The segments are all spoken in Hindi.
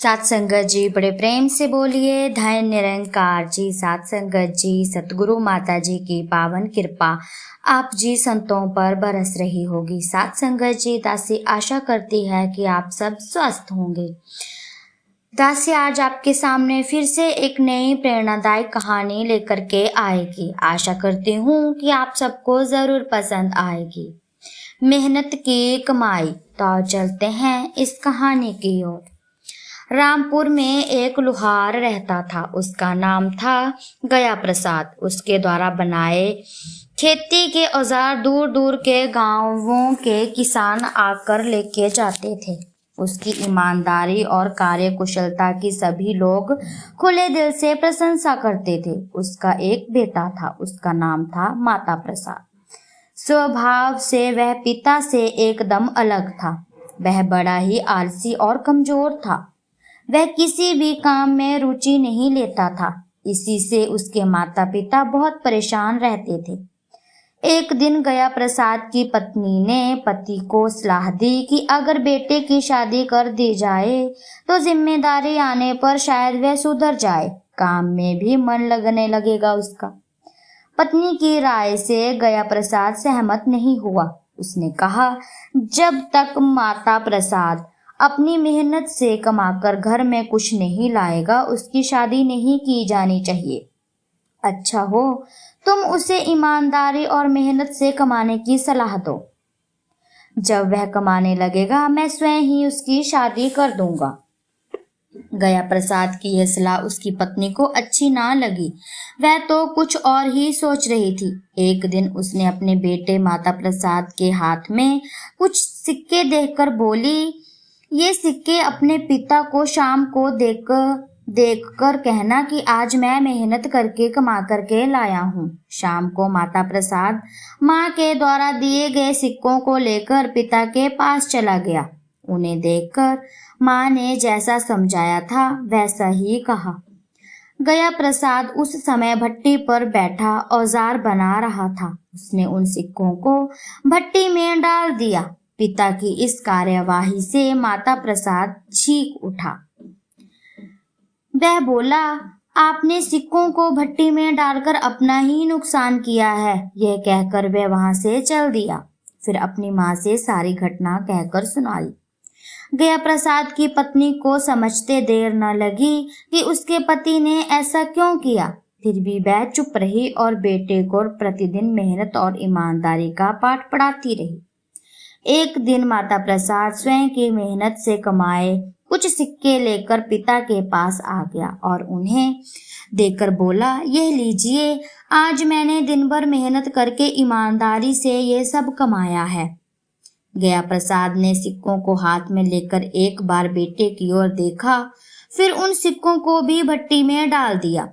सात संगत जी बड़े प्रेम से बोलिए धन निरंकार जी। सात संगत जी, सतगुरु माता जी की पावन कृपा आप जी संतों पर बरस रही होगी। सात संगत जी, दासी आशा करती है कि आप सब स्वस्थ होंगे। दासी आज आपके सामने फिर से एक नई प्रेरणादायक कहानी लेकर के आएगी। आशा करती हूँ कि आप सबको जरूर पसंद आएगी। मेहनत की कमाई। तो चलते हैं इस कहानी की ओर। रामपुर में एक लुहार रहता था। उसका नाम था गया प्रसाद। उसके द्वारा बनाए खेती के औजार दूर दूर के गांवों के किसान आकर लेके जाते थे। उसकी ईमानदारी और कार्यकुशलता की सभी लोग खुले दिल से प्रशंसा करते थे। उसका एक बेटा था, उसका नाम था माता प्रसाद। स्वभाव से वह पिता से एकदम अलग था। वह बड़ा ही आलसी और कमजोर था। वह किसी भी काम में रुचि नहीं लेता था। इसी से उसके माता पिता बहुत परेशान रहते थे। एक दिन गया प्रसाद की पत्नी ने पति को सलाह दी कि अगर बेटे की शादी कर दी जाए तो जिम्मेदारी आने पर शायद वह सुधर जाए, काम में भी मन लगने लगेगा उसका। पत्नी की राय से गया प्रसाद सहमत नहीं हुआ। उसने कहा, जब तक माता प्रसाद अपनी मेहनत से कमाकर घर में कुछ नहीं लाएगा, उसकी शादी नहीं की जानी चाहिए। अच्छा हो तुम उसे ईमानदारी और मेहनत से कमाने की सलाह दो। जब वह कमाने लगेगा मैं स्वयं ही उसकी शादी कर दूंगा। गया प्रसाद की यह सलाह उसकी पत्नी को अच्छी ना लगी। वह तो कुछ और ही सोच रही थी। एक दिन उसने अपने बेटे माता प्रसाद के हाथ में कुछ सिक्के देखकर बोली, ये सिक्के अपने पिता को शाम को देखकर कहना कि आज मैं मेहनत करके कमा करके लाया हूँ। शाम को माता प्रसाद माँ के द्वारा दिए गए सिक्कों को लेकर पिता के पास चला गया। उन्हें देखकर माँ ने जैसा समझाया था वैसा ही कहा। गया प्रसाद उस समय भट्टी पर बैठा औजार बना रहा था। उसने उन सिक्कों को भट्टी में डाल दिया। पिता की इस कार्यवाही से माता प्रसाद चीख उठा। वह बोला, आपने सिक्कों को भट्टी में डालकर अपना ही नुकसान किया है। यह कहकर वह वहां से चल दिया। फिर अपनी माँ से सारी घटना कहकर सुनाई। गया प्रसाद की पत्नी को समझते देर न लगी कि उसके पति ने ऐसा क्यों किया। फिर भी वह चुप रही और बेटे को प्रतिदिन मेहनत और ईमानदारी का पाठ पढ़ाती रही। एक दिन माता प्रसाद स्वयं की मेहनत से कमाए कुछ सिक्के लेकर पिता के पास आ गया और उन्हें देकर बोला, यह लीजिए, आज मैंने दिन भर मेहनत करके ईमानदारी से ये सब कमाया है। गया प्रसाद ने सिक्कों को हाथ में लेकर एक बार बेटे की ओर देखा, फिर उन सिक्कों को भी भट्टी में डाल दिया।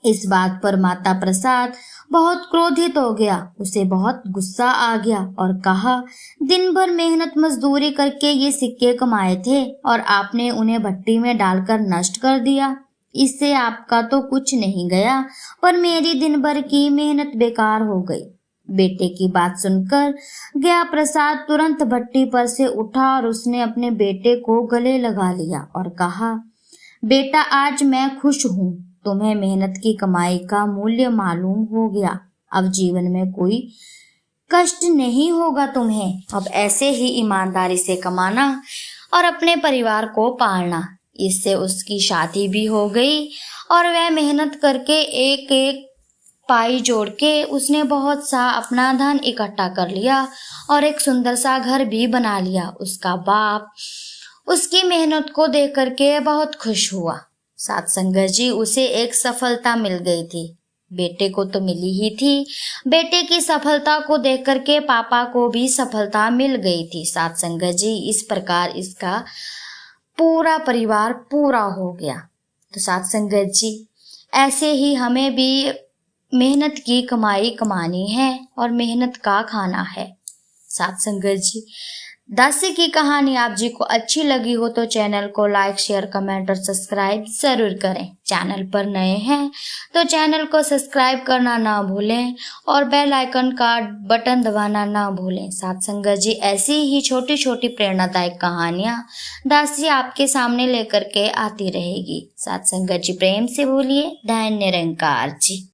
इस बात पर माता प्रसाद बहुत क्रोधित हो गया। उसे बहुत गुस्सा आ गया और कहा, दिन भर मेहनत मजदूरी करके ये सिक्के कमाए थे और आपने उन्हें भट्टी में डालकर नष्ट कर दिया। इससे आपका तो कुछ नहीं गया, पर मेरी दिन भर की मेहनत बेकार हो गई। बेटे की बात सुनकर गया प्रसाद तुरंत भट्टी पर से उठा और उसने अपने बेटे को गले लगा लिया और कहा, बेटा, आज मैं खुश हूँ। तुम्हें मेहनत की कमाई का मूल्य मालूम हो गया। अब जीवन में कोई कष्ट नहीं होगा तुम्हें। अब ऐसे ही ईमानदारी से कमाना और अपने परिवार को पालना। इससे उसकी शादी भी हो गई और वह मेहनत करके एक एक पाई जोड़ के उसने बहुत सा अपना धन इकट्ठा कर लिया और एक सुंदर सा घर भी बना लिया। उसका बाप उसकी मेहनत को देख करके बहुत खुश हुआ। सात संगत जी, उसे एक सफलता मिल गई थी। बेटे को तो मिली ही थी, बेटे की सफलता को देख करके पापा को भी सफलता मिल गई थी। सात संगत जी, इस प्रकार इसका पूरा परिवार पूरा हो गया। तो सात संगत जी, ऐसे ही हमें भी मेहनत की कमाई कमानी है और मेहनत का खाना है। सात संगत जी, दासी की कहानी आप जी को अच्छी लगी हो तो चैनल को लाइक, शेयर, कमेंट और सब्सक्राइब जरूर करें। चैनल पर नए हैं तो चैनल को सब्सक्राइब करना ना भूलें और बेल आइकन का बटन दबाना ना भूलें। साथ संगत जी ऐसी ही छोटी छोटी प्रेरणादायक कहानियां दासी आपके सामने लेकर के आती रहेगी। साथ संगत जी प्रेम से बोलिए धन्य निरंकार जी।